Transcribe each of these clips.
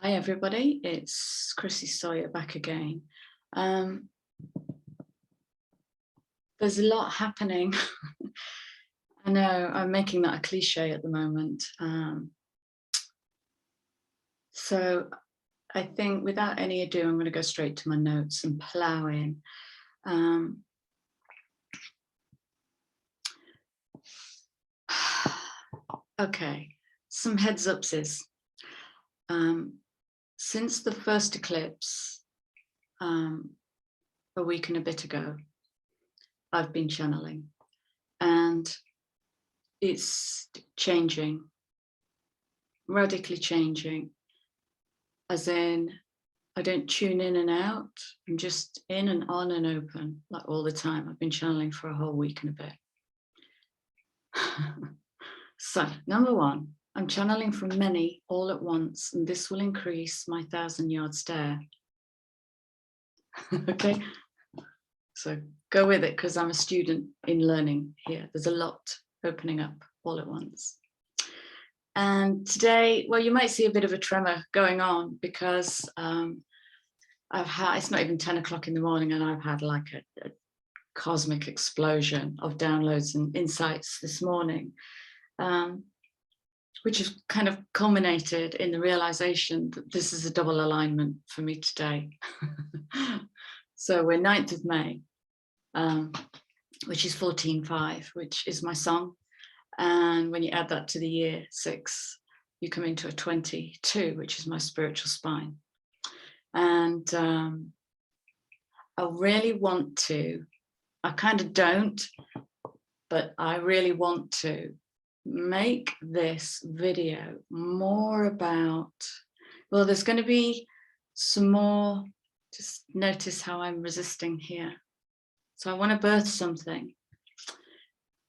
Hi everybody, it's Chrissy Sawyer back again. There's a lot happening. I know I'm making that a cliche at the moment. So I think without any ado, I'm going to go straight to my notes and plow in. Okay, some heads ups is, since the first eclipse, a week and a bit ago, I've been channeling and it's changing, radically changing, as in I don't tune in and out, I'm just in and on and open like all the time. I've been channeling for a whole week and a bit. So number one, I'm channeling from many all at once, and this will increase my 1,000-yard stare. Okay, so go with it because I'm a student in learning here. There's a lot opening up all at once. And today, well, you might see a bit of a tremor going on because it's not even 10 o'clock in the morning and I've had like a cosmic explosion of downloads and insights this morning, which has kind of culminated in the realization that this is a double alignment for me today. So we're 9th of May, which is 14/5, which is my song. And when you add that to the year 6, you come into a 22, which is my spiritual spine. And I really want to, I kind of don't, but I really want to make this video more about, well, there's going to be some more, just notice how I'm resisting here. So I want to birth something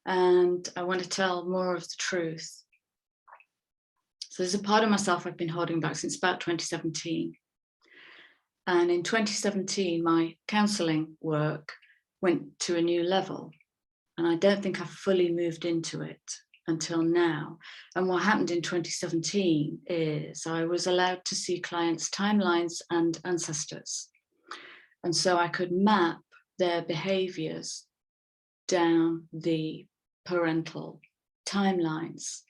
and I want to tell more of the truth. So there's a part of myself I've been holding back since about 2017. And in 2017, my counselling work went to a new level. And I don't think I've fully moved into it until now. And what happened in 2017 is I was allowed to see clients' timelines and ancestors. And so I could map their behaviors down the parental timelines.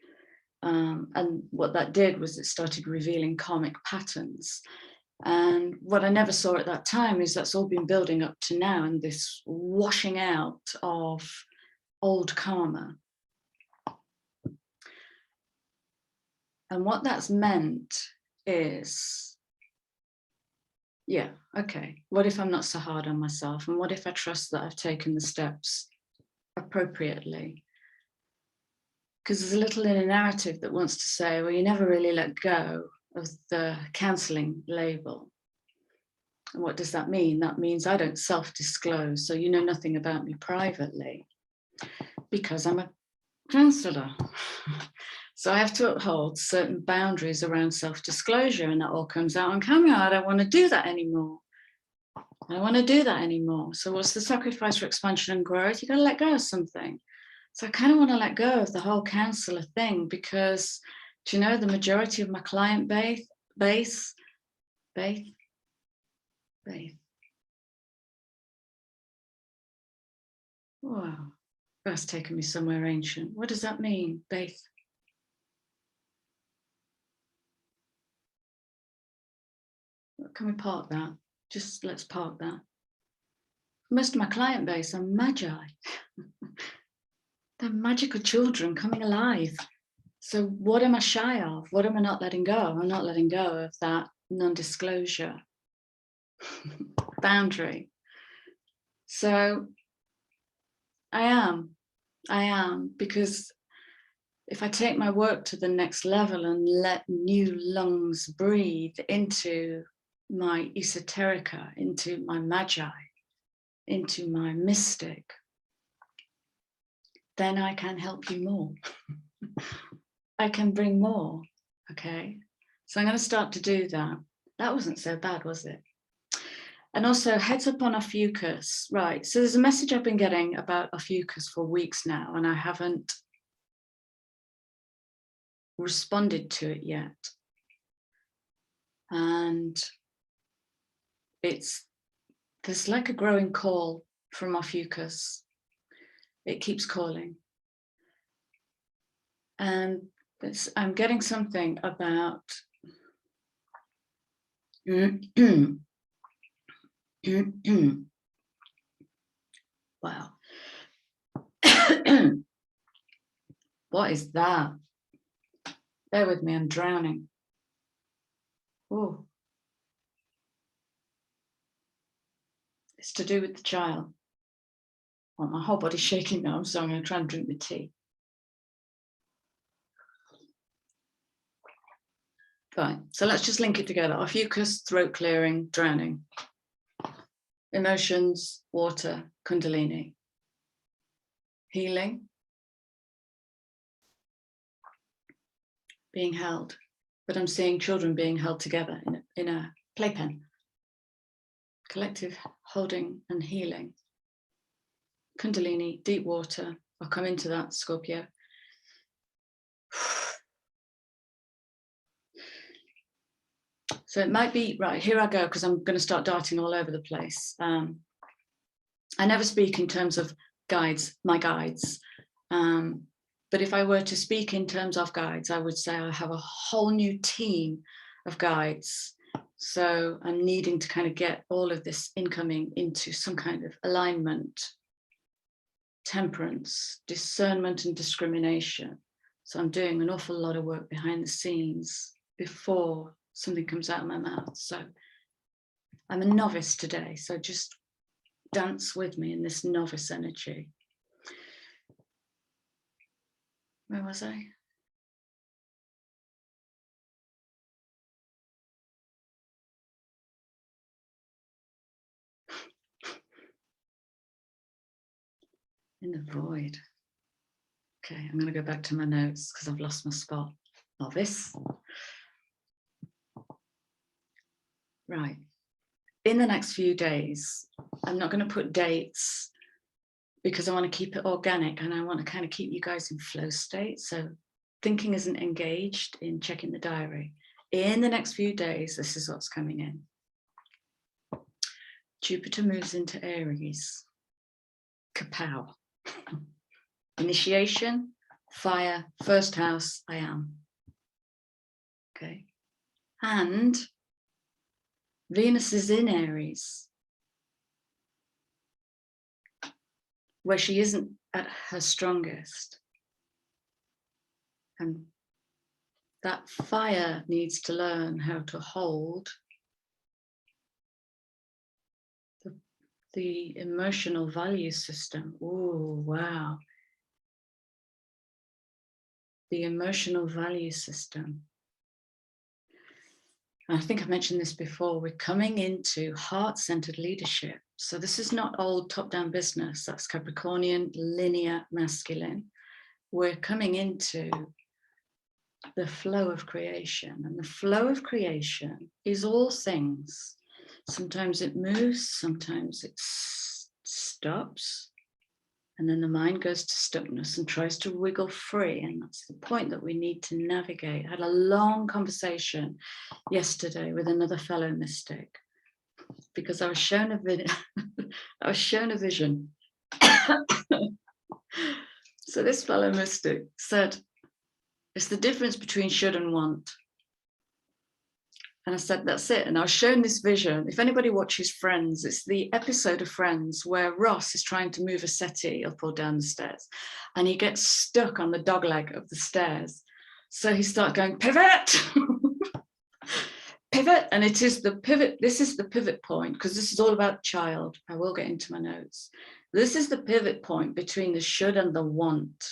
And what that did was it started revealing karmic patterns. And what I never saw at that time is that's all been building up to now, and this washing out of old karma. And what that's meant is, yeah, okay, what if I'm not so hard on myself? And what if I trust that I've taken the steps appropriately? Because there's a little inner narrative that wants to say, well, you never really let go of the counselling label. And what does that mean? That means I don't self-disclose, so you know nothing about me privately, because I'm a counsellor. So I have to uphold certain boundaries around self-disclosure, and that all comes out on camera. I don't want to do that anymore. I don't want to do that anymore. So what's the sacrifice for expansion and growth? You've got to let go of something. So I kind of want to let go of the whole counsellor thing because, do you know, the majority of my client base, wow, that's taken me somewhere ancient. What does that mean, Baith? Can we park that? Just let's park that. Most of my client base are magi. They're magical children coming alive. So what am I shy of? What am I not letting go? I'm not letting go of that non-disclosure boundary. So I am, because if I take my work to the next level and let new lungs breathe into my esoterica, into my magi, into my mystic, then I can help you more. I can bring more, okay? So I'm going to start to do that. That wasn't so bad, was it? And also heads up on Ophiuchus, right? So there's a message I've been getting about Ophiuchus for weeks now, and I haven't responded to it yet. And there's like a growing call from Ophiuchus. It keeps calling. And I'm getting something about wow. What is that? Bear with me, I'm drowning. Oh. It's to do with the child. Well, my whole body's shaking now, so I'm going to try and drink my tea. Fine. So let's just link it together. Ophiuchus, throat clearing, drowning. Emotions, water, Kundalini. Healing. Being held. But I'm seeing children being held together in a playpen. Collective holding and healing. Kundalini, deep water. I'll come into that, Scorpio. So it might be, right, here I go, because I'm going to start darting all over the place. I never speak in terms of guides, my guides. But if I were to speak in terms of guides, I would say I have a whole new team of guides. So I'm needing to kind of get all of this incoming into some kind of alignment, temperance, discernment and discrimination. So I'm doing an awful lot of work behind the scenes before something comes out of my mouth. So I'm a novice today, so just dance with me in this novice energy. Where was I? In the void. Okay, I'm going to go back to my notes because I've lost my spot. Novice. Right. In the next few days, I'm not going to put dates because I want to keep it organic and I want to kind of keep you guys in flow state. So thinking isn't engaged in checking the diary. In the next few days, this is what's coming in. Jupiter moves into Aries. Kapow. Initiation, fire, first house, I am. Okay. And Venus is in Aries, where she isn't at her strongest. And that fire needs to learn how to hold the emotional value system. Oh, wow. The emotional value system. I think I mentioned this before, we're coming into heart-centered leadership. So this is not old top-down business, that's Capricornian, linear, masculine. We're coming into the flow of creation, and the flow of creation is all things. Sometimes it moves, sometimes it stops, and then the mind goes to stuckness and tries to wiggle free. And that's the point that we need to navigate. I had a long conversation yesterday with another fellow mystic because I was shown a vision. So this fellow mystic said, it's the difference between should and want. And I said, that's it. And I was shown this vision. If anybody watches Friends, it's the episode of Friends where Ross is trying to move a settee up or down the stairs and he gets stuck on the dogleg of the stairs. So he starts going, pivot, pivot. And it is the pivot. This is the pivot point because this is all about child. I will get into my notes. This is the pivot point between the should and the want.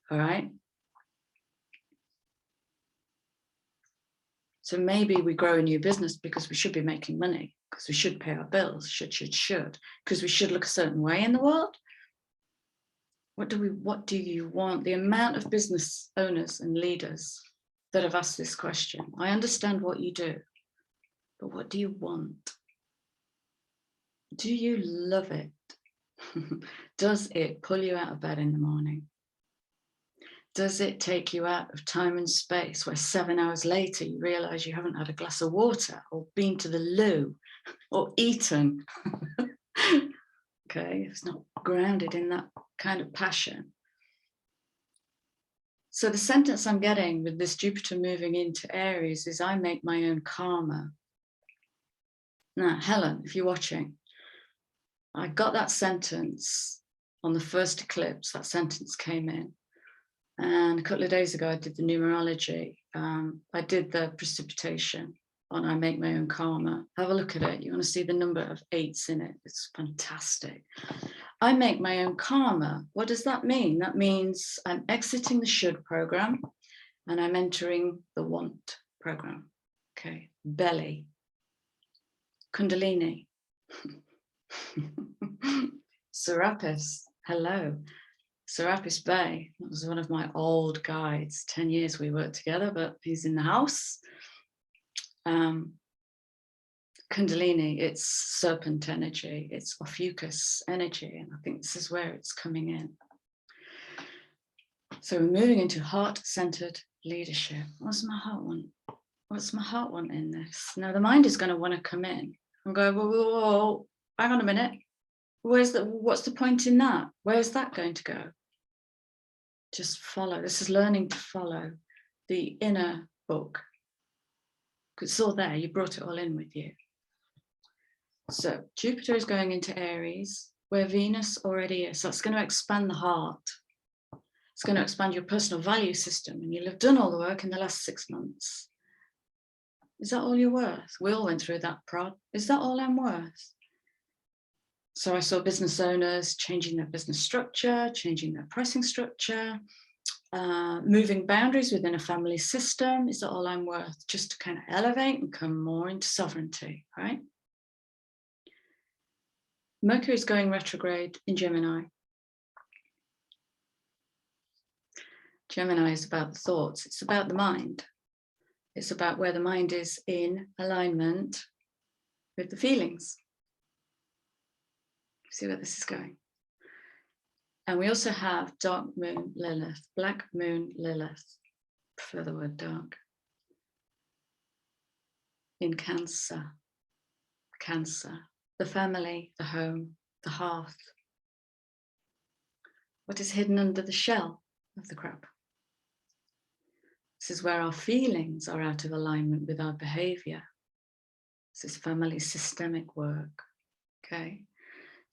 All right. So maybe we grow a new business because we should be making money, because we should pay our bills, should, because we should look a certain way in the world. What do you want? The amount of business owners and leaders that have asked this question. I understand what you do, but what do you want? Do you love it? Does it pull you out of bed in the morning? Does it take you out of time and space where 7 hours later you realize you haven't had a glass of water or been to the loo or eaten? Okay, it's not grounded in that kind of passion. So the sentence I'm getting with this Jupiter moving into Aries is, I make my own karma. Now, Helen, if you're watching, I got that sentence on the first eclipse. That sentence came in. And a couple of days ago, I did the numerology. I did the precipitation on I make my own karma. Have a look at it. You want to see the number of 8s in it. It's fantastic. I make my own karma. What does that mean? That means I'm exiting the should program and I'm entering the want program. Okay, belly, Kundalini, Serapis, hello. Serapis Bay, that was one of my old guides. 10 years we worked together, but he's in the house. Kundalini, it's serpent energy, it's Ophiuchus energy, and I think this is where it's coming in. So we're moving into heart-centered leadership. What's my heart want? What's my heart want in this? Now the mind is going to want to come in and go, whoa, whoa, whoa, hang on a minute. What's the point in that? Where's that going to go? Just follow. This is learning to follow the inner book. It's all there. You brought it all in with you. So Jupiter is going into Aries, where Venus already is. So it's going to expand the heart. It's going to expand your personal value system. And you'll have done all the work in the last 6 months. Is that all you're worth? We all went through that prod. Is that all I'm worth? So I saw business owners changing their business structure, changing their pricing structure, moving boundaries within a family system. Is that all I'm worth? Just to kind of elevate and come more into sovereignty, right? Mercury is going retrograde in Gemini. Gemini is about the thoughts. It's about the mind. It's about where the mind is in alignment with the feelings. See where this is going. And we also have dark moon Lilith, black moon Lilith, prefer the word dark, in Cancer. Cancer, the family, the home, the hearth. What is hidden under the shell of the crab? This is where our feelings are out of alignment with our behavior. This is family systemic work, okay?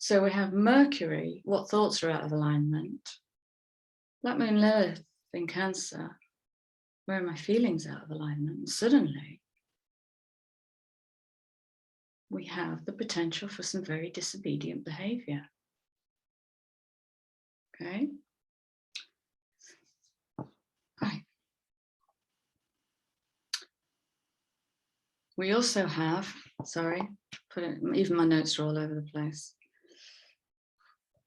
So we have Mercury, what thoughts are out of alignment? Black moon Lilith in Cancer, where are my feelings out of alignment? And suddenly, we have the potential for some very disobedient behavior. Okay? Right. We also have, sorry, even my notes are all over the place.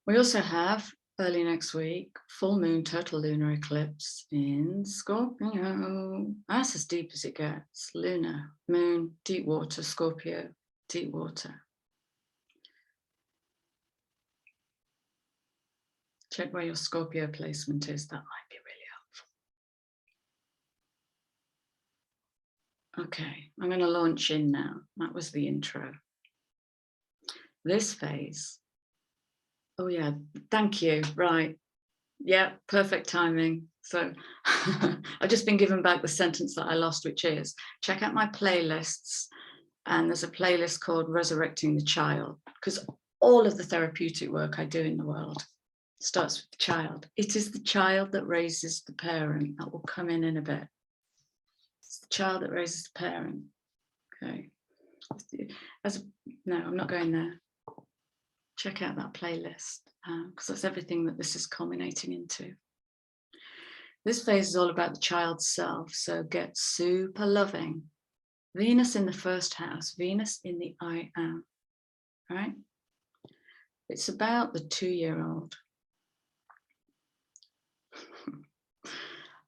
We also have, early next week, full moon total lunar eclipse in Scorpio. That's as deep as it gets. Lunar, moon, deep water, Scorpio, deep water. Check where your Scorpio placement is. That might be really helpful. Okay, I'm going to launch in now. That was the intro. This phase. Oh yeah, thank you. Right. Yeah, perfect timing. So I've just been given back the sentence that I lost, which is, check out my playlists. And there's a playlist called Resurrecting the Child, because all of the therapeutic work I do in the world starts with the child. It is the child that raises the parent. That will come in a bit. It's the child that raises the parent. Okay. No, I'm not going there. Check out that playlist, because that's everything that this is culminating into. This phase is all about the child's self, so get super loving. Venus in the first house, Venus in the I am, right? It's about the 2-year-old.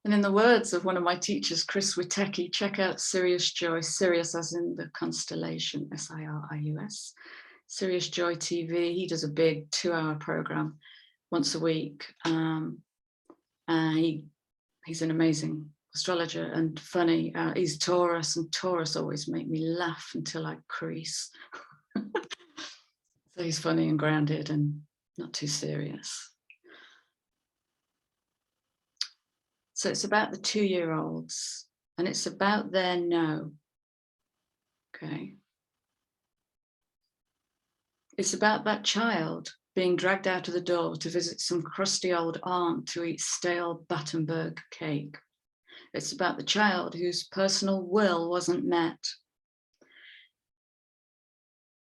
And in the words of one of my teachers, Chris Witecki, check out Sirius Joy, Sirius as in the constellation, S-I-R-I-U-S. Sirius Joy TV, he does a big 2-hour program once a week. And he He's an amazing astrologer and funny. He's Taurus, and Taurus always make me laugh until I crease. So he's funny and grounded and not too serious. So it's about the 2-year-olds, and it's about their no. Okay. It's about that child being dragged out of the door to visit some crusty old aunt to eat stale Battenberg cake. It's about the child whose personal will wasn't met.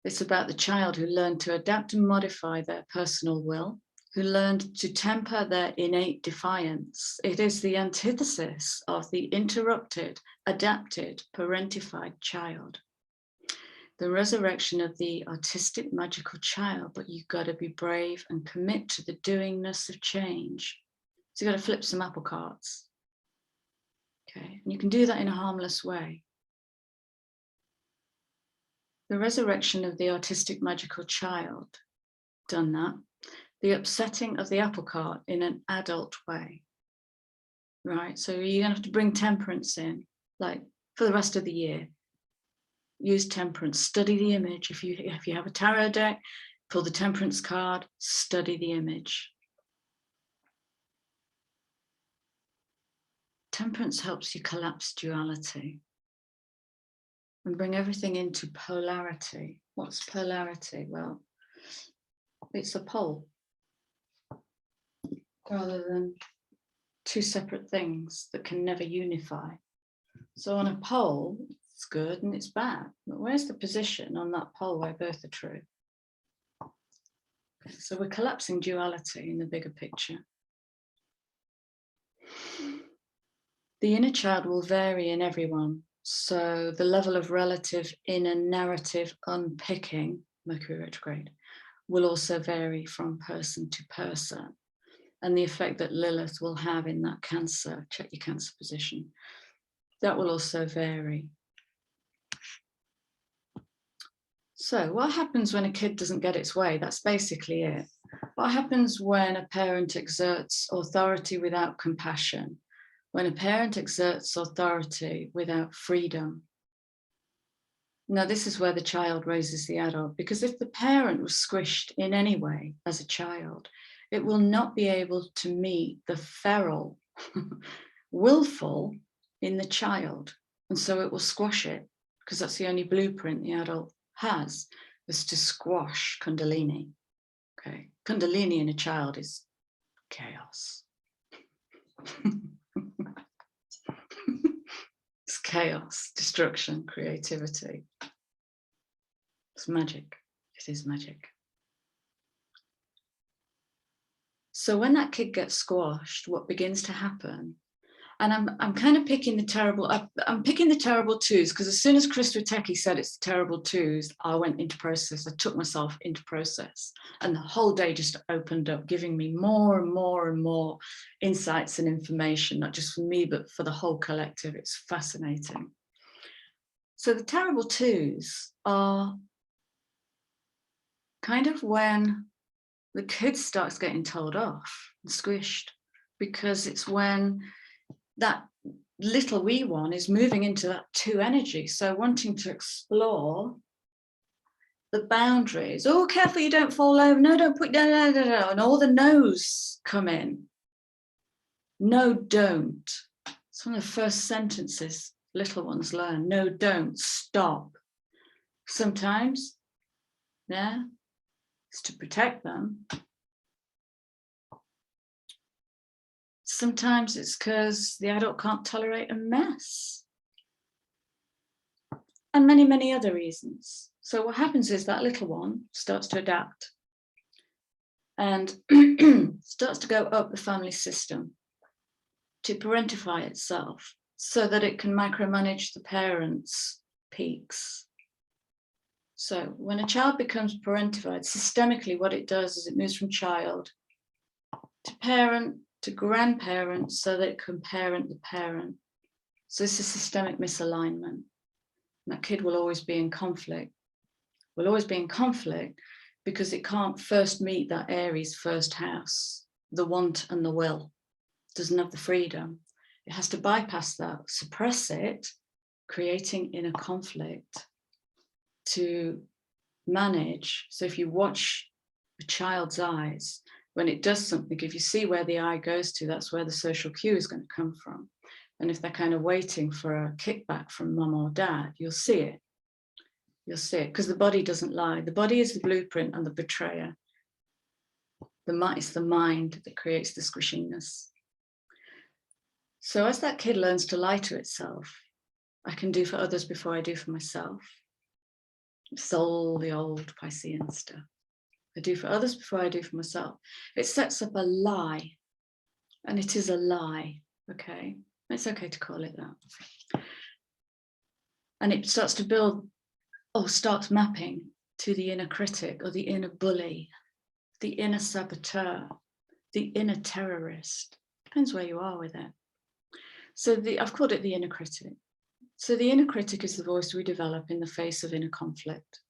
It's about the child who learned to adapt and modify their personal will, who learned to temper their innate defiance. It is the antithesis of the interrupted, adapted, parentified child. The resurrection of the artistic, magical child, but you've got to be brave and commit to the doingness of change. So you've got to flip some apple carts. Okay, and you can do that in a harmless way. The resurrection of the artistic, magical child, done that. The upsetting of the apple cart in an adult way, right? So you're gonna have to bring temperance in, like for the rest of the year. Use temperance, study the image. If you have a tarot deck, pull the temperance card, study the image. Temperance helps you collapse duality and bring everything into polarity. What's polarity? Well, it's a pole rather than two separate things that can never unify. So on a pole, it's good and it's bad, but where's the position on that pole where both are true? So we're collapsing duality in the bigger picture. The inner child will vary in everyone. So the level of relative inner narrative unpicking, Mercury retrograde, will also vary from person to person. And the effect that Lilith will have in that Cancer, check your Cancer position, that will also vary. So what happens when a kid doesn't get its way? That's basically it. What happens when a parent exerts authority without compassion? When a parent exerts authority without freedom? Now, this is where the child raises the adult, because if the parent was squished in any way as a child, it will not be able to meet the feral, willful in the child. And so it will squash it, because that's the only blueprint the adult has, is to squash Kundalini. Okay, Kundalini in a child is chaos. It's chaos, destruction, creativity. It's magic. It is magic. So when that kid gets squashed, what begins to happen? And I'm kind of picking the terrible. I'm picking the terrible twos, because as soon as Chris Witecki said it's the terrible twos, I went into process. I took myself into process, and the whole day just opened up, giving me more and more and more insights and information, not just for me, but for the whole collective. It's fascinating. So the terrible twos are kind of when the kid starts getting told off and squished, because it's when that little wee one is moving into that two energy. So wanting to explore the boundaries. Oh, careful you don't fall over. No, don't put, no. And all the no's come in. No, don't. It's one of the first sentences little ones learn. No, don't, stop. Sometimes, yeah, it's to protect them. Sometimes it's because the adult can't tolerate a mess. And many, many other reasons. So what happens is that little one starts to adapt and starts to go up the family system to parentify itself so that it can micromanage the parents' peaks. So when a child becomes parentified, systemically what it does is it moves from child to parent to grandparent so that it can parent the parent. So this is systemic misalignment. And that kid will always be in conflict. Will always be in conflict because it can't first meet that Aries first house, the want and the will. Doesn't have the freedom. It has to bypass that, suppress it, creating inner conflict to manage. So if you watch a child's eyes, when it does something, if you see where the eye goes to, that's where the social cue is going to come from. And if they're kind of waiting for a kickback from mum or dad, you'll see it. You'll see it, because the body doesn't lie. The body is the blueprint and the betrayer. It's the mind that creates the squishiness. So as that kid learns to lie to itself, I can do for others before I do for myself. It's all the old Piscean stuff. I do for others before I do for myself. It sets up a lie, and it is a lie, okay? It's okay to call it that. And it starts to build, or starts mapping to the inner critic or the inner bully, the inner saboteur, the inner terrorist. Depends where you are with it. So I've called it the inner critic. So the inner critic is the voice we develop in the face of inner conflict.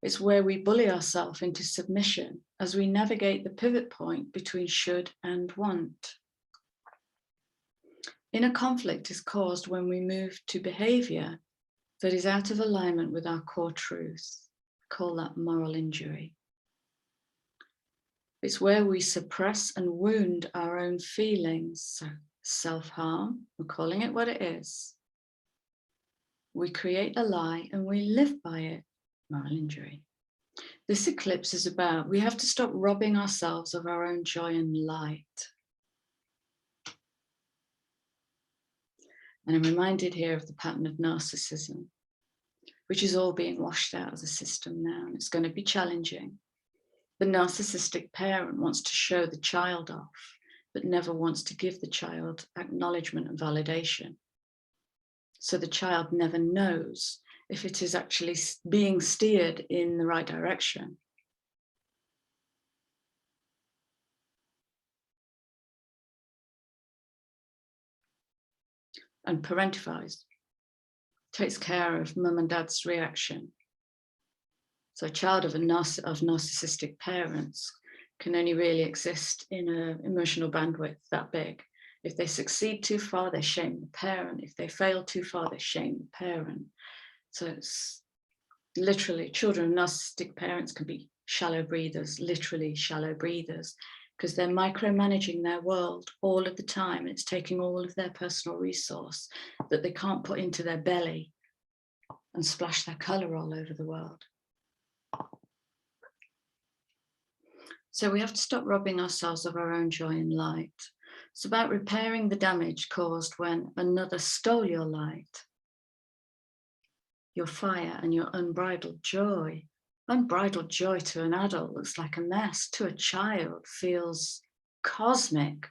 It's where we bully ourselves into submission as we navigate the pivot point between should and want. Inner conflict is caused when we move to behavior that is out of alignment with our core truth. I call that moral injury. It's where we suppress and wound our own feelings. So self-harm, we're calling it what it is. We create a lie and we live by it. Moral injury. This eclipse is about, we have to stop robbing ourselves of our own joy and light. And I'm reminded here of the pattern of narcissism, which is all being washed out of the system now, and it's going to be challenging. The narcissistic parent wants to show the child off, but never wants to give the child acknowledgement and validation. So the child never knows if it is actually being steered in the right direction. And parentifies, takes care of mum and dad's reaction. So a child of narcissistic parents can only really exist in an emotional bandwidth that big. If they succeed too far, they shame the parent. If they fail too far, they shame the parent. So it's literally, children of narcissistic parents can be shallow breathers, literally shallow breathers, because they're micromanaging their world all of the time. It's taking all of their personal resource that they can't put into their belly and splash their color all over the world. So we have to stop robbing ourselves of our own joy and light. It's about repairing the damage caused when another stole your light, your fire and your unbridled joy. Unbridled joy to an adult looks like a mess. To a child feels cosmic,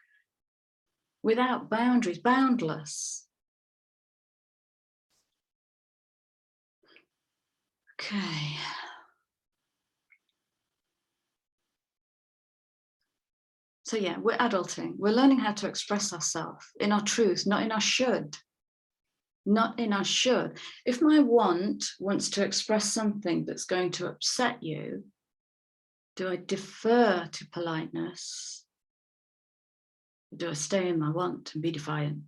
without boundaries, boundless. Okay. So yeah, we're adulting. We're learning how to express ourselves in our truth, not in our should. Not in our should. If my want wants to express something that's going to upset you, do I defer to politeness? Or do I stay in my want and be defiant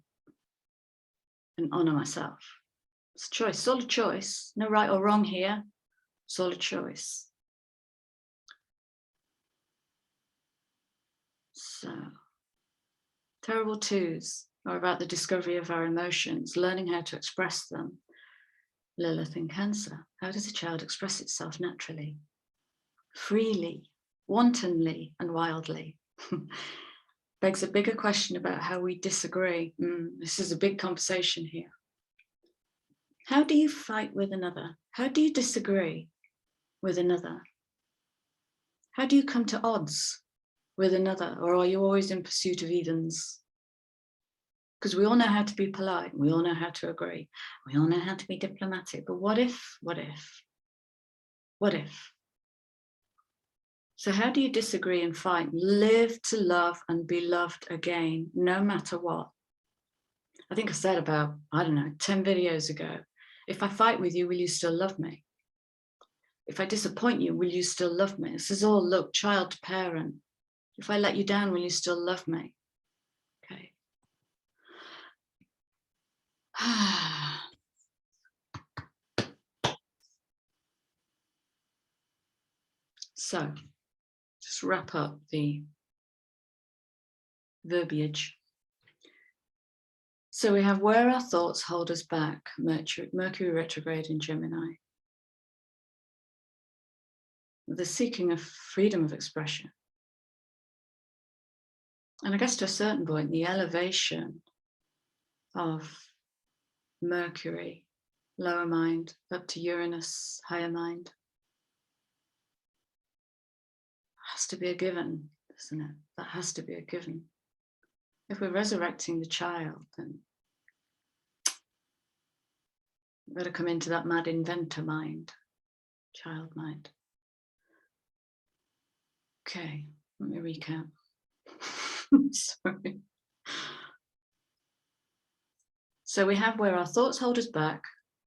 and honor myself? It's a choice, it's all a choice. No right or wrong here. It's all a choice. So, terrible twos are about the discovery of our emotions, learning how to express them. Lilith in Cancer. How does a child express itself naturally? Freely, wantonly, and wildly. Begs a bigger question about how we disagree. This is a big conversation here. How do you fight with another? How do you disagree with another? How do you come to odds with another? Or are you always in pursuit of evens? Because we all know how to be polite. We all know how to agree. We all know how to be diplomatic. But what if, what if, what if? So how do you disagree and fight? Live to love and be loved again, no matter what. I think I said about, 10 videos ago, if I fight with you, will you still love me? If I disappoint you, will you still love me? This is all, look, child to parent. If I let you down, will you still love me? Okay. So just wrap up the verbiage. So we have where our thoughts hold us back, Mercury retrograde in Gemini. The seeking of freedom of expression. And I guess to a certain point, the elevation of Mercury, lower mind, up to Uranus, higher mind, has to be a given, isn't it? That has to be a given. If we're resurrecting the child, then we've got to come into that mad inventor mind, child mind. Okay, let me recap. Sorry. So we have where our thoughts hold us back,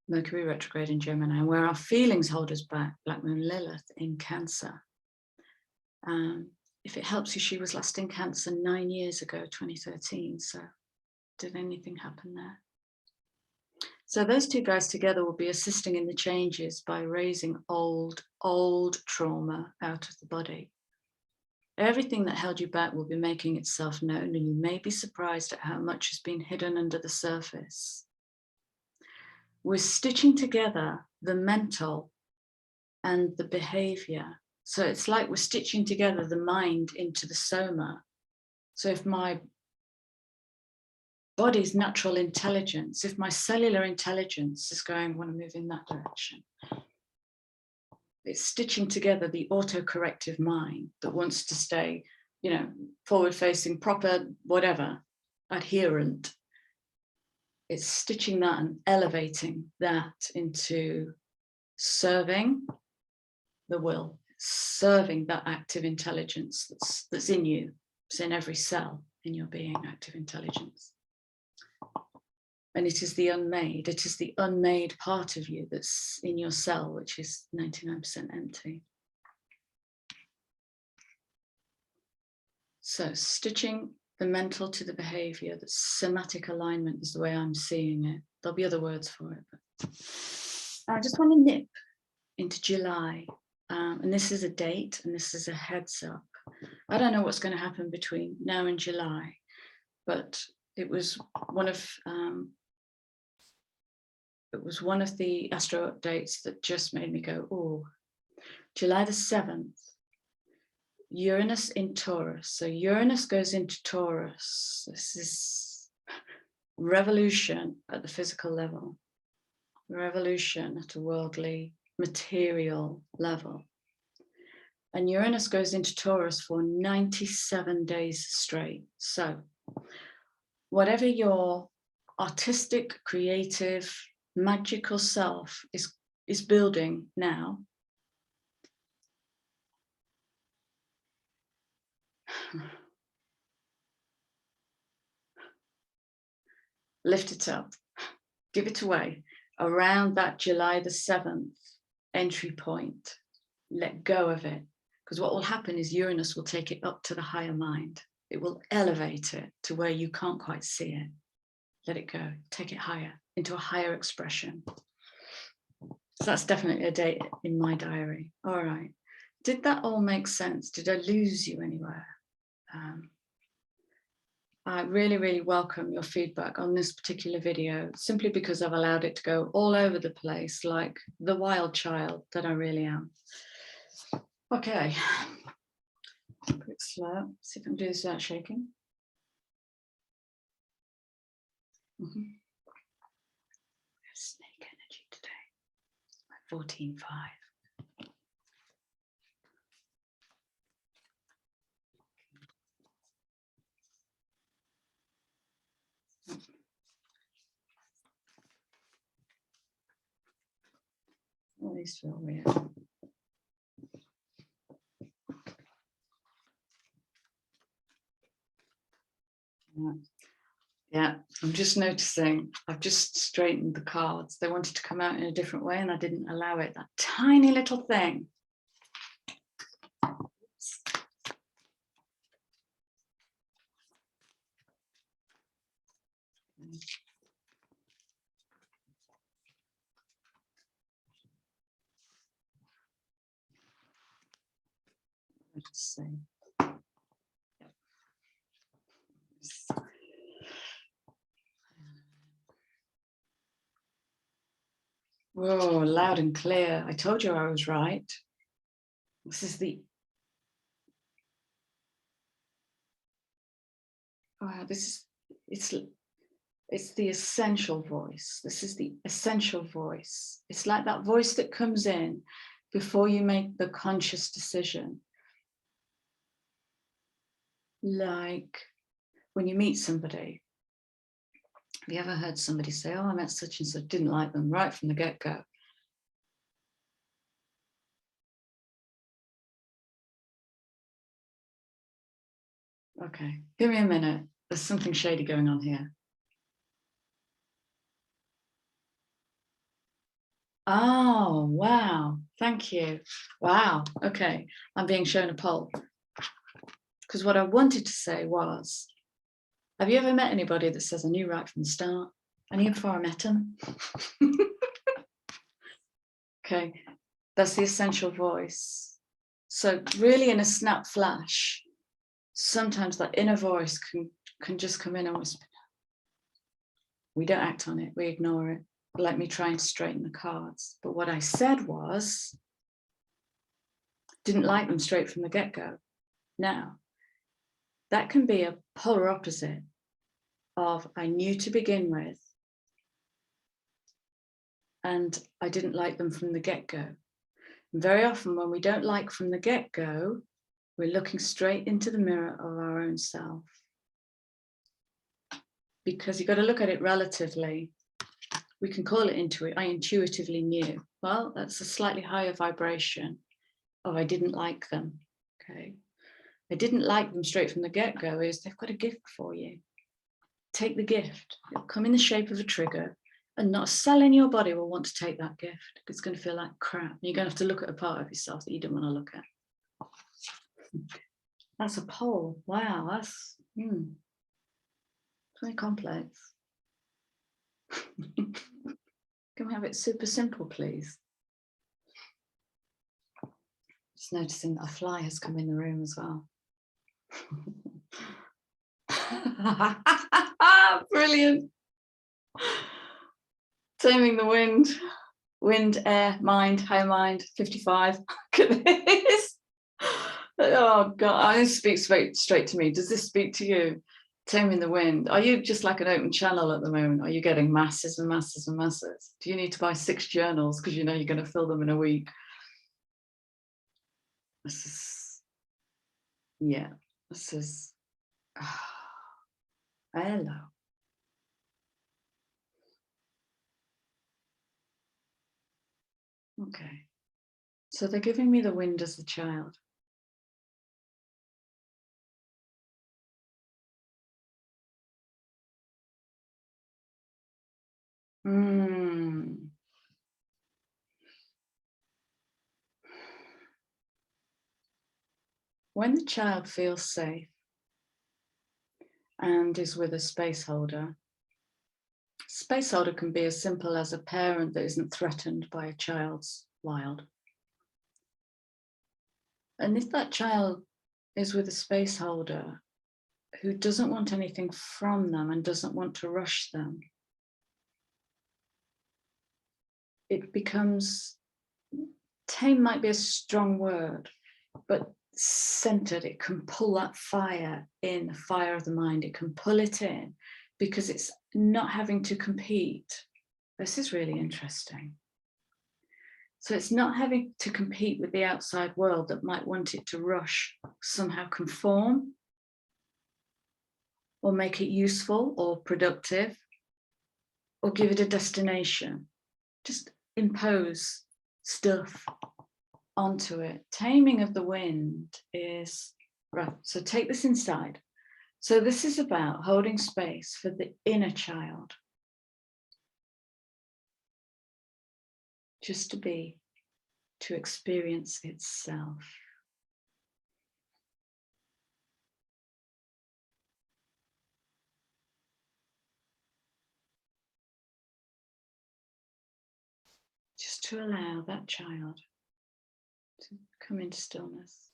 Mercury retrograde in Gemini, and where our feelings hold us back, Black Moon Lilith in Cancer. If it helps you, she was last in Cancer 9 years ago, 2013. So did anything happen there? So those two guys together will be assisting in the changes by raising old trauma out of the body. Everything that held you back will be making itself known, and you may be surprised at how much has been hidden under the surface. We're stitching together the mental and the behavior. So it's like we're stitching together the mind into the soma. So if my body's natural intelligence, if my cellular intelligence is going, I want to move in that direction, it's stitching together the autocorrective mind that wants to stay, you know, forward facing, proper, whatever, adherent. It's stitching that and elevating that into serving the will, serving that active intelligence that's in you. It's in every cell in your being, active intelligence. And it is the unmade part of you that's in your cell, which is 99% empty. So stitching the mental to the behavior, the somatic alignment is the way I'm seeing it. There'll be other words for it. But I just want to nip into July. And this is a date and this is a heads up. I don't know what's going to happen between now and July, but it was one of the astro updates that just made me go, oh, July the 7th, Uranus in Taurus. So Uranus goes into Taurus. This is revolution at the physical level, revolution at a worldly, material level. And Uranus goes into Taurus for 97 days straight. So whatever your artistic, creative, magical self is building now, lift it up, give it away around that July the 7th entry point. Let go of it, because what will happen is Uranus will take it up to the higher mind. It will elevate it to where you can't quite see it. Let it go, take it higher, into a higher expression. So that's definitely a date in my diary. All right. Did that all make sense? Did I lose you anywhere? I really, really welcome your feedback on this particular video, simply because I've allowed it to go all over the place like the wild child that I really am. Okay. Quick slow. See if I can do this without shaking. Snake energy today. 14.5. All these feel weird. Yeah, I'm just noticing, I've just straightened the cards. They wanted to come out in a different way and I didn't allow it. That tiny little thing. Let's see. Whoa, loud and clear. I told you I was right. This is the, wow, this is, it's the essential voice. This is the essential voice. It's like that voice that comes in before you make the conscious decision. Like when you meet somebody, have you ever heard somebody say, oh, I met such and such, didn't like them right from the get-go? Okay, give me a minute. There's something shady going on here. Oh, wow. Thank you. Wow. Okay. I'm being shown a poll. Because what I wanted to say was, have you ever met anybody that says, I knew right from the start? I knew before I met them. Okay. That's the essential voice. So really in a snap flash, sometimes that inner voice can just come in and whisper. We don't act on it. We ignore it. Let me try and straighten the cards. But what I said was, didn't like them straight from the get-go. Now, that can be a polar opposite of I knew to begin with, and I didn't like them from the get-go. Very often when we don't like from the get-go, we're looking straight into the mirror of our own self. Because you've got to look at it relatively. We can call it I intuitively knew. Well, that's a slightly higher vibration of I didn't like them. Okay. I didn't like them straight from the get-go is they've got a gift for you. Take the gift. It'll come in the shape of a trigger, and not a cell in your body will want to take that gift. It's going to feel like crap. You're going to have to look at a part of yourself that you didn't want to look at. That's a poll. Wow, that's very complex. Can we have it super simple, please? Just noticing that a fly has come in the room as well. Brilliant. Taming the wind. Wind, air, mind, high mind, 55. Look at this. Oh God, this speaks straight to me. Does this speak to you? Taming the wind. Are you just like an open channel at the moment? Are you getting masses and masses and masses? Do you need to buy 6 journals because you know you're going to fill them in a week? This is, yeah, this is, hello. Okay, so they're giving me the wind as a child. When the child feels safe and is with a space holder can be as simple as a parent that isn't threatened by a child's wild. And if that child is with a space holder who doesn't want anything from them and doesn't want to rush them, it becomes, tame might be a strong word, but centered. It can pull that fire in, the fire of the mind. It can pull it in because it's not having to compete. This is really interesting. So it's not having to compete with the outside world that might want it to rush, somehow conform, or make it useful or productive, or give it a destination. Just impose stuff onto it. Taming of the wind is, right, so take this inside. So this is about holding space for the inner child. Just to be, to experience itself. Just to allow that child to come into stillness.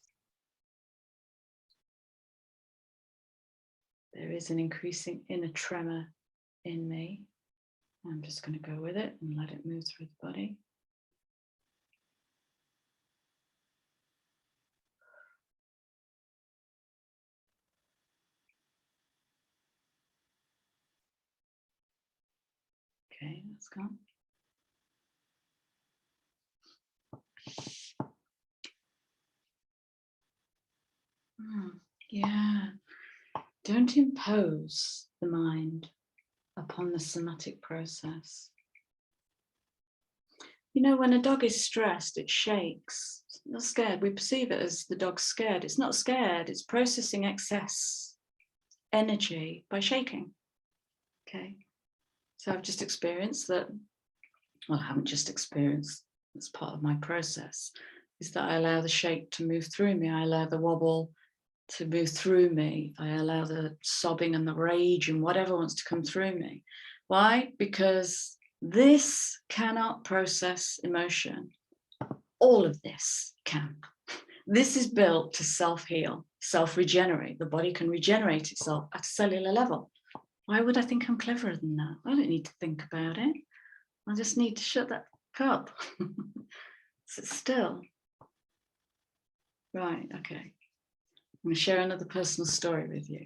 there is an increasing inner tremor in me. I'm just going to go with it and let it move through the body. Okay, that's gone. Yeah, don't impose the mind upon the somatic process. You know, when a dog is stressed, it shakes. It's not scared. We perceive it as the dog's scared. It's not scared. It's processing excess energy by shaking. Okay. So I've just experienced that. Well, I haven't just experienced. It's part of my process. Is that I allow the shake to move through me. I allow the wobble to move through me. I allow the sobbing and the rage and whatever wants to come through me. Why? Because this cannot process emotion. All of this can. This is built to self-heal, self-regenerate. The body can regenerate itself at a cellular level. Why would I think I'm cleverer than that? I don't need to think about it. I just need to shut that up. Sit still. Right, okay. I'm going to share another personal story with you.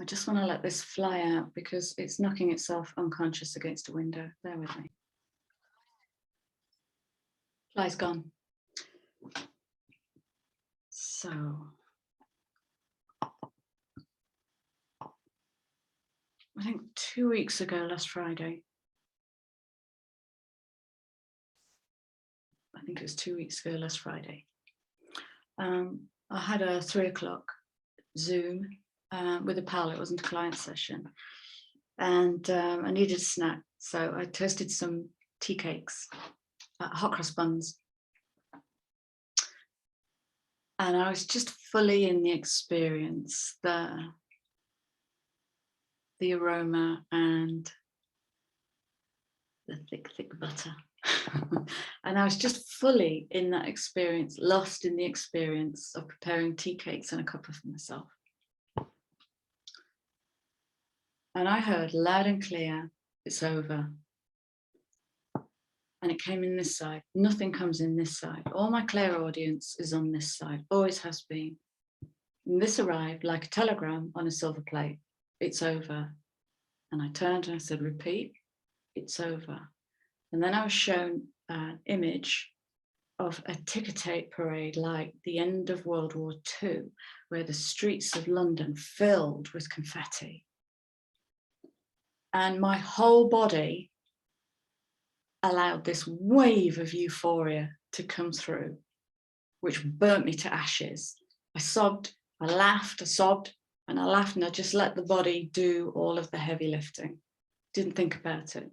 I just want to let this fly out because it's knocking itself unconscious against a window. Bear with me. Fly's gone. So, I think 2 weeks ago, last Friday, I think it was 2 weeks ago, last Friday, I had a 3 o'clock Zoom with a pal. It wasn't a client session. And I needed a snack. So I toasted some tea cakes, hot cross buns. And I was just fully in the experience, the aroma and the thick butter. And I was just fully in that experience, lost in the experience of preparing tea cakes and a cuppa for myself. And I heard loud and clear, it's over. And it came in this side. Nothing comes in this side. All my clairaudience is on this side, always has been. And this arrived like a telegram on a silver plate. It's over. And I turned and I said, repeat, it's over. And then I was shown an image of a ticker tape parade like the end of World War II, where the streets of London filled with confetti. And my whole body allowed this wave of euphoria to come through, which burnt me to ashes. I sobbed, I laughed, I sobbed, and I laughed, and I just let the body do all of the heavy lifting. Didn't think about it.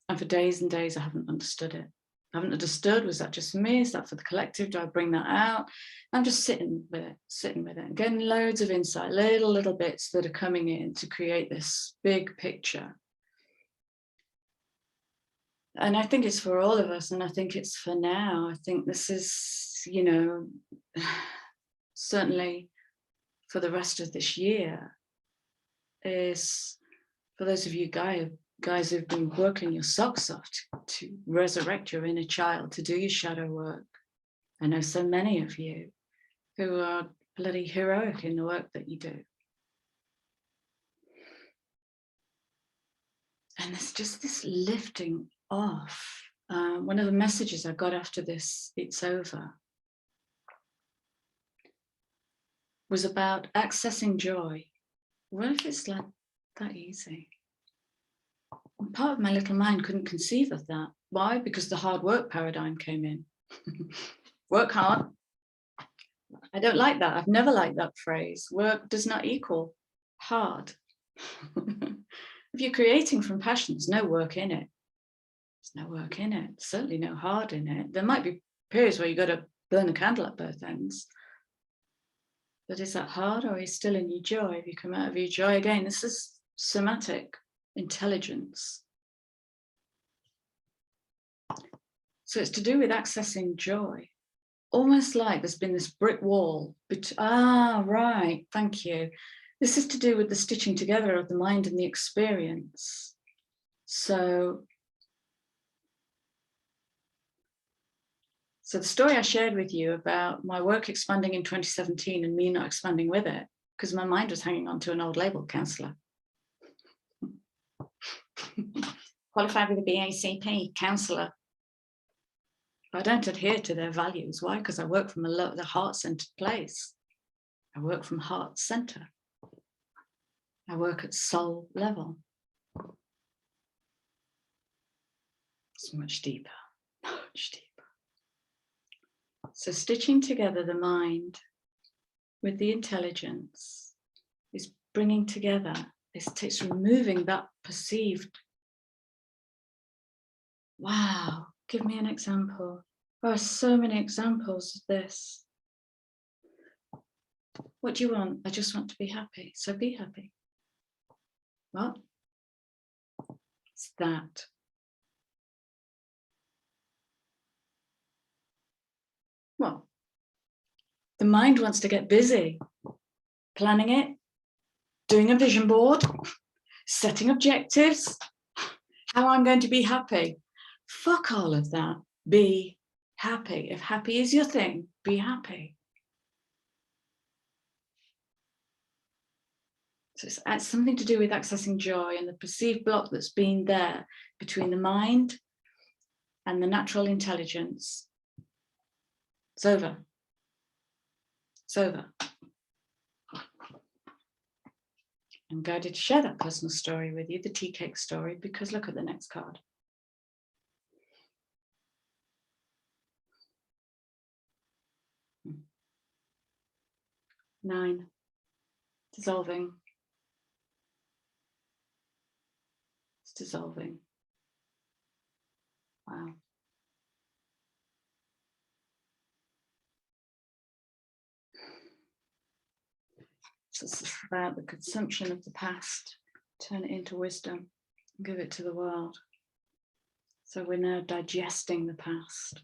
And for days and days, I haven't understood it. I haven't understood, was that just for me? Is that for the collective? Do I bring that out? I'm just sitting with it, and getting loads of insight, little bits that are coming in to create this big picture. And I think it's for all of us, and I think it's for now. I think this is, you know, certainly for the rest of this year, is for those of you guys who've been working your socks off to resurrect your inner child, to do your shadow work. I know so many of you who are bloody heroic in the work that you do. And there's just this lifting off. One of the messages I got after this, it's over, was about accessing joy. What if it's like that easy? And part of my little mind couldn't conceive of that. Why? Because the hard work paradigm came in. Work hard. I don't like that. I've never liked that phrase. Work does not equal hard. If you're creating from passion, there's no work in it. There's no work in it. Certainly no hard in it. There might be periods where you've got to burn a candle at both ends. But is that hard, or are you still in your joy? Have you come out of your joy again? This is somatic intelligence. So it's to do with accessing joy. almost like there's been this brick wall. Right, thank you. This is to do with the stitching together of the mind and the experience. So the story I shared with you about my work expanding in 2017 and me not expanding with it, because my mind was hanging on to an old label, counsellor. Qualified with a BACP, counsellor. I don't adhere to their values. Why? Because I work from the heart-centered place. I work from heart center. I work at soul level. It's much deeper, much deeper. So stitching together the mind with the intelligence is bringing together, it's removing that perceived. Wow, give me an example. There are so many examples of this. What do you want? I just want to be happy. So be happy. What? It's that. Well, the mind wants to get busy, planning it, doing a vision board, setting objectives, how I'm going to be happy. Fuck all of that. Be happy. If happy is your thing, be happy. So it's something to do with accessing joy and the perceived block that's been there between the mind and the natural intelligence. It's over. It's over. I'm guided to share that personal story with you, the tea cake story, because look at the next card. 9, dissolving. It's dissolving. Wow. So this is about the consumption of the past, turn it into wisdom, and give it to the world. So we're now digesting the past.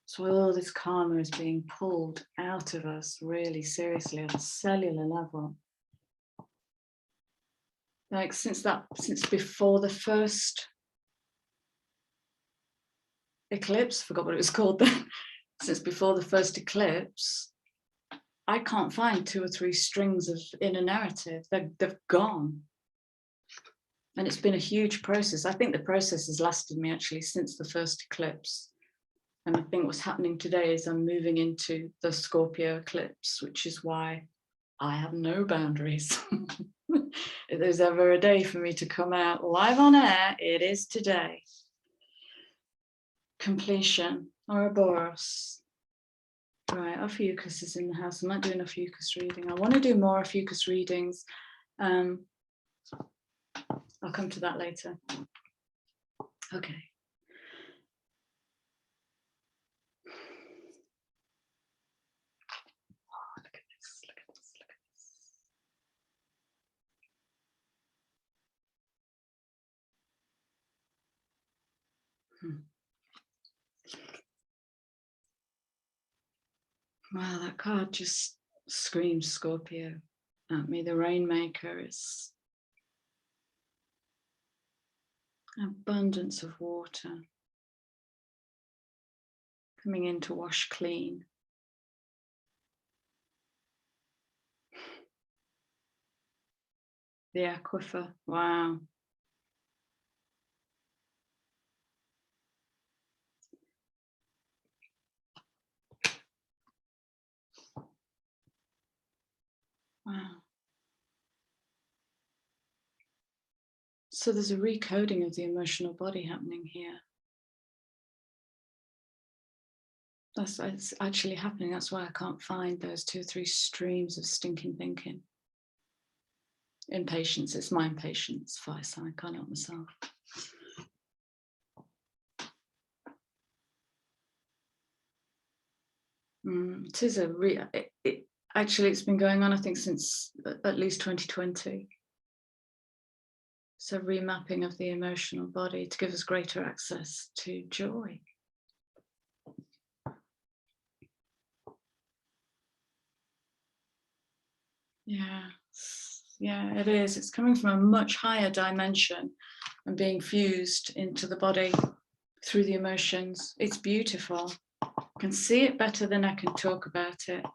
So all this karma is being pulled out of us really seriously on a cellular level. Like since before the first eclipse, forgot what it was called then, since before the first eclipse, I can't find 2 or 3 strings of inner narrative. They've gone. And it's been a huge process. I think the process has lasted me actually since the first eclipse. And I think what's happening today is I'm moving into the Scorpio eclipse, which is why I have no boundaries. If there's ever a day for me to come out live on air, it is today. Completion, Ouroboros. Right, Ophiuchus is in the house. I'm not doing Ophiuchus reading. I want to do more Ophiuchus readings. I'll come to that later. Okay. Oh, look at this, look at this, look at this. Wow, that card just screams Scorpio at me. The Rainmaker is abundance of water coming in to wash clean. The aquifer, wow. Wow. So there's a recoding of the emotional body happening here. It's actually happening. That's why I can't find those 2 or 3 streams of stinking thinking. Impatience, it's my impatience, fire sign, I can't help myself. It is actually it's been going on, I think, since at least 2020. So remapping of the emotional body to give us greater access to joy. Yeah, yeah, it is. It's coming from a much higher dimension and being fused into the body through the emotions. It's beautiful. I can see it better than I can talk about it.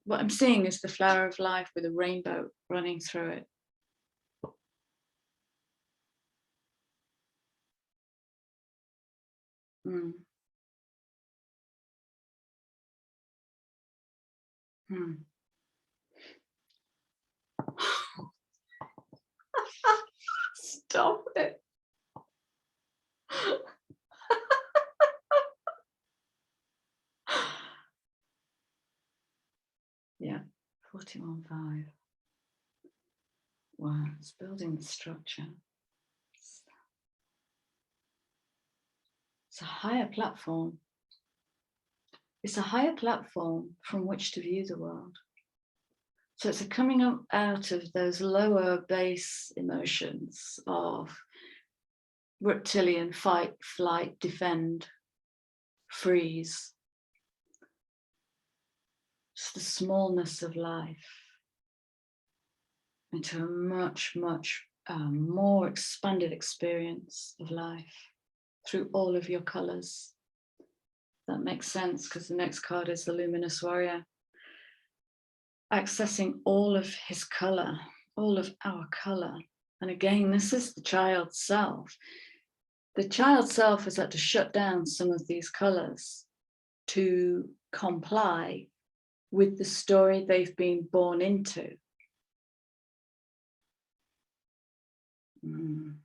What I'm seeing is the flower of life with a rainbow running through it. Mm. Mm. Stop it. Yeah, 41.5. Wow, it's building the structure. It's a higher platform. It's a higher platform from which to view the world. So it's a coming up out of those lower base emotions of reptilian, fight, flight, defend, freeze. Just the smallness of life into a much, much more expanded experience of life through all of your colors. That makes sense because the next card is the Luminous Warrior. Accessing all of his color, all of our color. And again, this is the child self. The child self has had to shut down some of these colors to comply with the story they've been born into. Mm.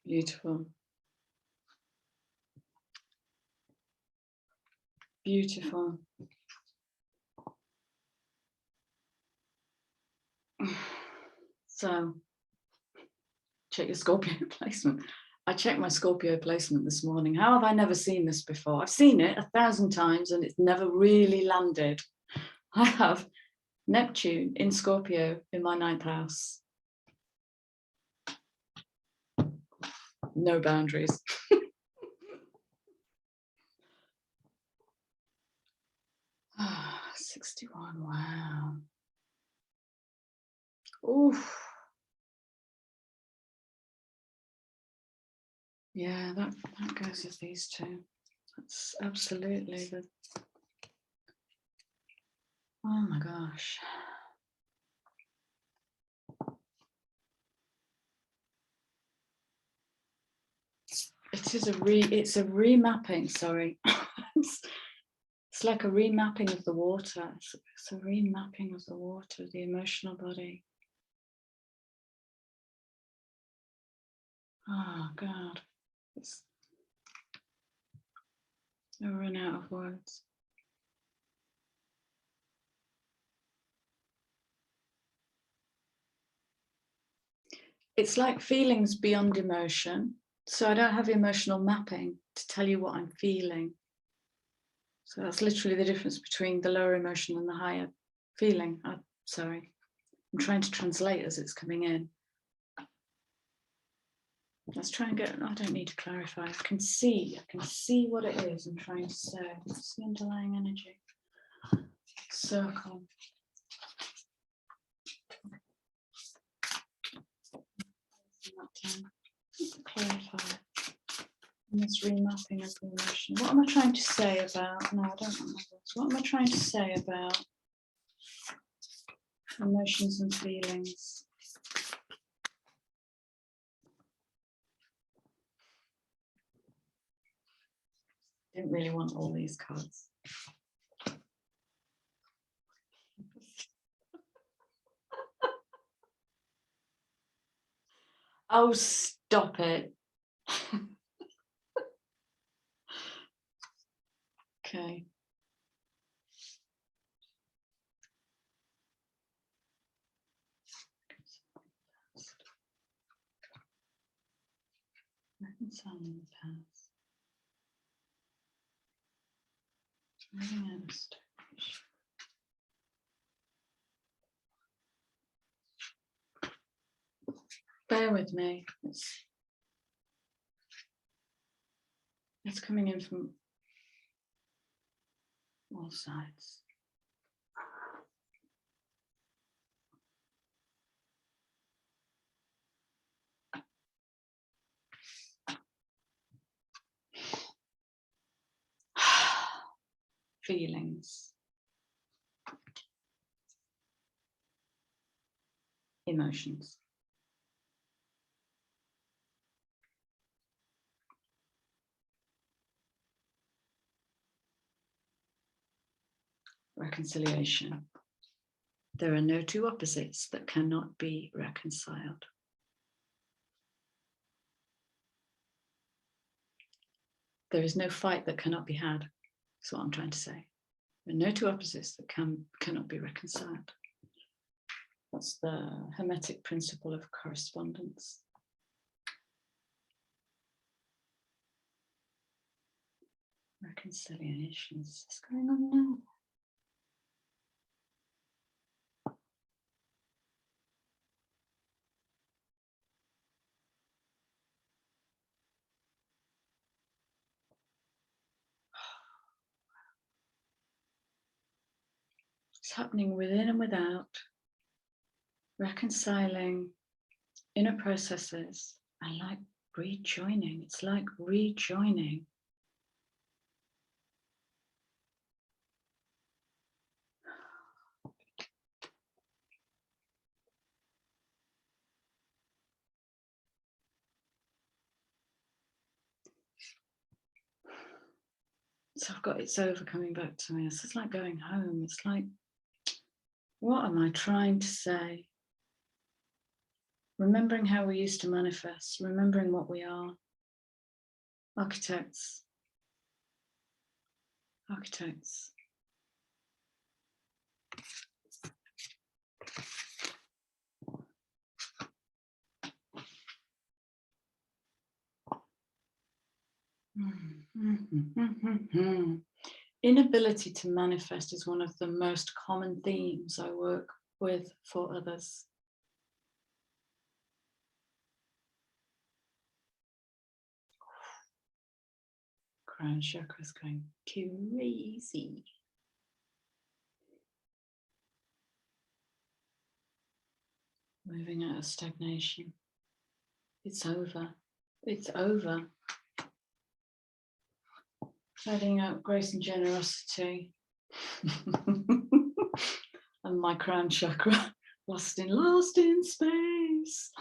Beautiful. Beautiful. So, check your Scorpio placement. I checked my Scorpio placement this morning. How have I never seen this before? I've seen it 1,000 times and it's never really landed. I have Neptune in Scorpio in my 9th house. No boundaries. 61, wow. Oof. Yeah, that goes with these two. That's absolutely the, oh my gosh. It's a remapping, sorry. It's like a remapping of the water. It's a remapping of the water, the emotional body. Oh God. I run out of words. It's like feelings beyond emotion. So I don't have emotional mapping to tell you what I'm feeling. So that's literally the difference between the lower emotion and the higher feeling. Sorry, I'm trying to translate as it's coming in. Let's try and get, I don't need to clarify. I can see what it is I'm trying to say. What's the underlying energy? Circle. Clarify. And this remapping of the emotion. What am I trying to say about? No, I don't remember this. What am I trying to say about emotions and feelings? Didn't really want all these cards. Oh, stop it. Okay. Reconciling the past. Moving out of stagnation. bear with me. It's coming in from all sides. Feelings, emotions. Reconciliation. There are no two opposites that cannot be reconciled. There is no fight that cannot be had. That's what I'm trying to say. There are no two opposites that cannot be reconciled. That's the Hermetic principle of correspondence. Reconciliation. Is this going on now? It's happening within and without, reconciling inner processes and like rejoining. It's like rejoining. So I've got it's over coming back to me. It's just like going home. It's like, what am I trying to say? Remembering how we used to manifest, remembering what we are. Architects. Architects. Inability to manifest is one of the most common themes I work with for others. Crown chakra is going crazy. Moving out of stagnation. It's over. It's over. Letting out grace and generosity. And my crown chakra lost in space.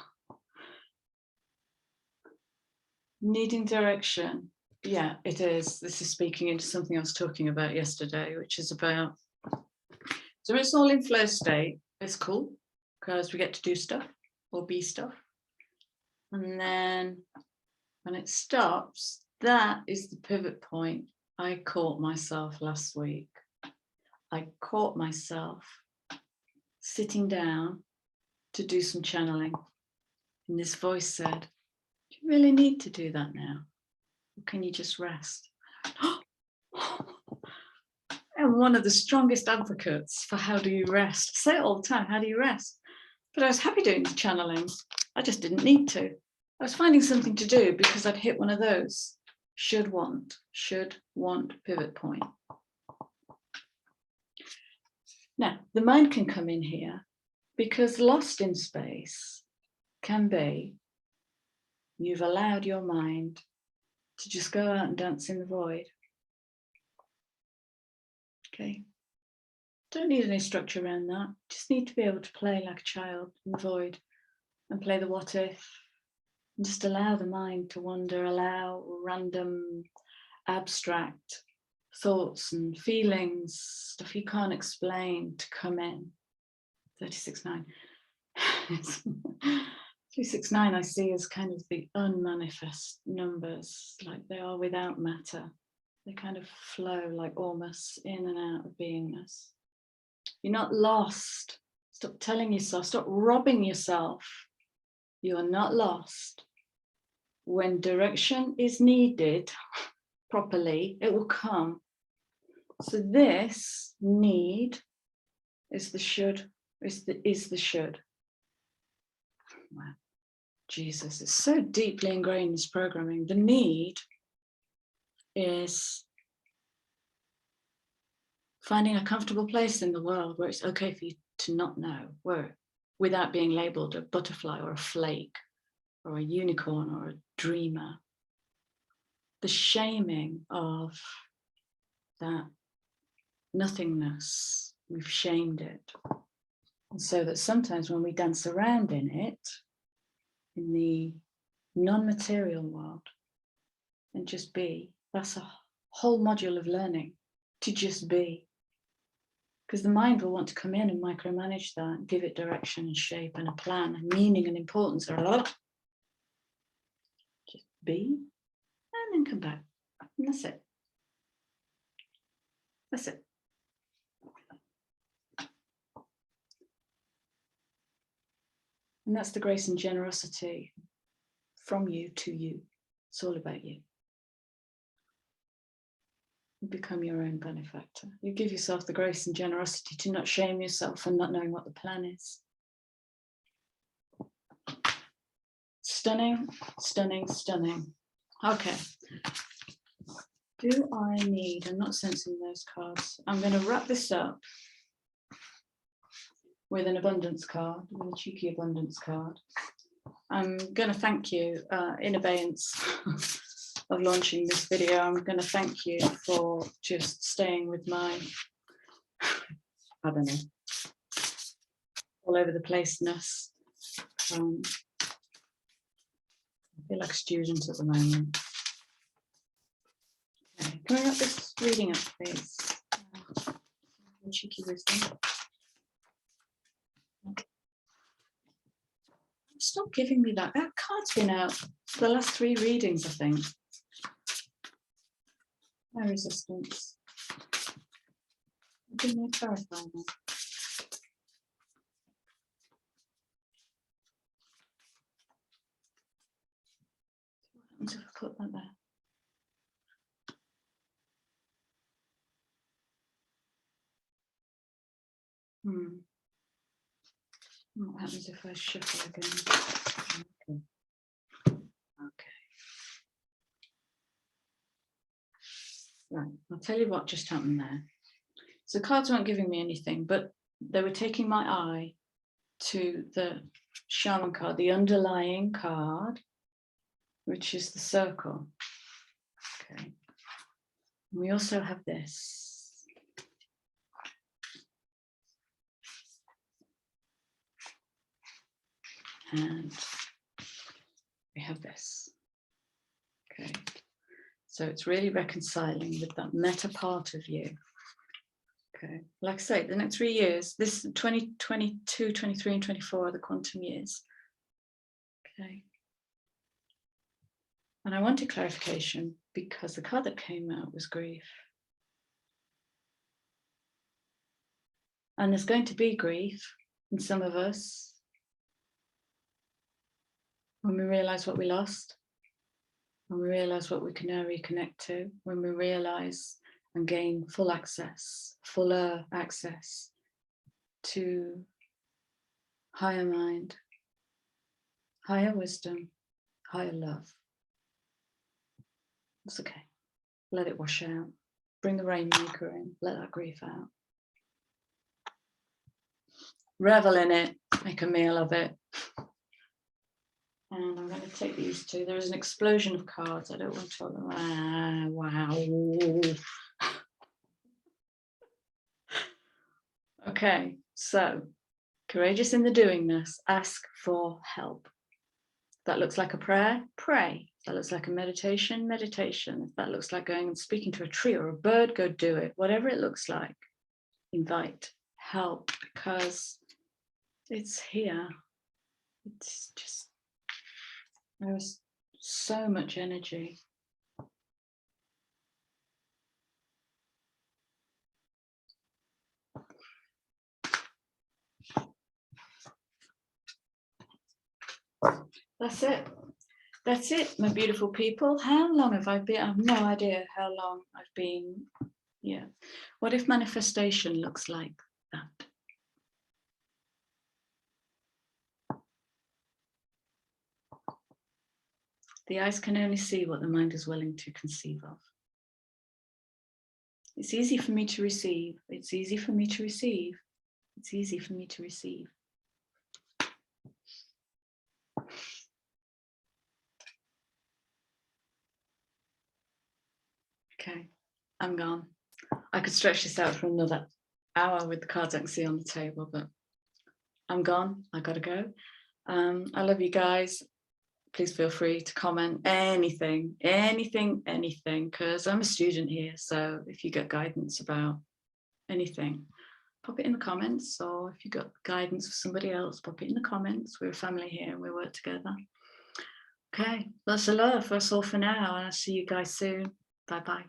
Needing direction. Yeah, it is. This is speaking into something I was talking about yesterday, which is about, so it's all in flow state. It's cool because we get to do stuff or be stuff. And then when it stops, that is the pivot point. I caught myself last week. I caught myself sitting down to do some channeling. And this voice said, do you really need to do that now? Or can you just rest? I'm one of the strongest advocates for how do you rest. I say it all the time, how do you rest? But I was happy doing the channeling. I just didn't need to. I was finding something to do because I'd hit one of those should want pivot point. Now, the mind can come in here because lost in space can be you've allowed your mind to just go out and dance in the void. Okay. Don't need any structure around that. Just need to be able to play like a child in the void and play the what if and just allow the mind to wander, allow random abstract thoughts and feelings, stuff you can't explain to come in. 36.9. 369 I see as kind of the unmanifest numbers, like they are without matter. They kind of flow like ormus in and out of beingness. You're not lost. Stop telling yourself, stop robbing yourself. You are not lost. When direction is needed properly, it will come. So this need is the should, is the should. Wow. Jesus, it's so deeply ingrained in this programming. The need is finding a comfortable place in the world where it's okay for you to not know, where without being labeled a butterfly or a flake or a unicorn or a dreamer. The shaming of that nothingness, we've shamed it. And so that sometimes when we dance around in it, in the non-material world, and just be, that's a whole module of learning, to just be. Because the mind will want to come in and micromanage that, and give it direction and shape and a plan and meaning and importance. Just be, and then come back. And that's it. That's it. And that's the grace and generosity from you to you. It's all about you. You become your own benefactor. You give yourself the grace and generosity to not shame yourself for not knowing what the plan is. Stunning, stunning, stunning. Okay. Do I need, I'm not sensing those cards. I'm going to wrap this up with an abundance card, with a cheeky abundance card. I'm going to thank you in abeyance of launching this video. I'm going to thank you for just staying with my, I don't know, all over the placeness. I feel like a student at the moment. Okay, can we wrap this reading up, please? Cheeky wisdom. Stop giving me that. That card's been out for the last 3 readings, I think. No resistance. Give me a clarifier then. What happens if I put that there? What happens if I shuffle again? Okay. Right, I'll tell you what just happened there. So the cards weren't giving me anything, but they were taking my eye to the shaman card, the underlying card, which is the circle. Okay. And we also have this. And we have this. Okay. So it's really reconciling with that meta part of you. Okay. Like I say, the next 3 years, this 2022, 23, and 24 are the quantum years. Okay. And I wanted clarification because the card that came out was grief. And there's going to be grief in some of us when we realize what we lost, when we realize what we can now reconnect to, when we realize and gain full access, fuller access to higher mind, higher wisdom, higher love. It's okay. Let it wash out. Bring the rainmaker in. Let that grief out. Revel in it. Make a meal of it. And I'm going to take these two. There is an explosion of cards. I don't want to talk them. Ah, wow. Okay, so courageous in the doingness. Ask for help. If that looks like a prayer, pray. If that looks like a meditation, meditation. If that looks like going and speaking to a tree or a bird, go do it. Whatever it looks like, invite help because it's here. It's just, there is so much energy. That's it. That's it, my beautiful people. How long have I been? I have no idea how long I've been. Yeah. What if manifestation looks like that? The eyes can only see what the mind is willing to conceive of. It's easy for me to receive. It's easy for me to receive. It's easy for me to receive. Okay, I'm gone. I could stretch this out for another hour with the cards I can see on the table, but I'm gone. I gotta go. I love you guys. Please feel free to comment anything, because I'm a student here. So if you get guidance about anything, pop it in the comments, or if you got guidance for somebody else, pop it in the comments. We're a family here and we work together. Okay, lots of love. That's all for now, and I'll see you guys soon. Bye bye.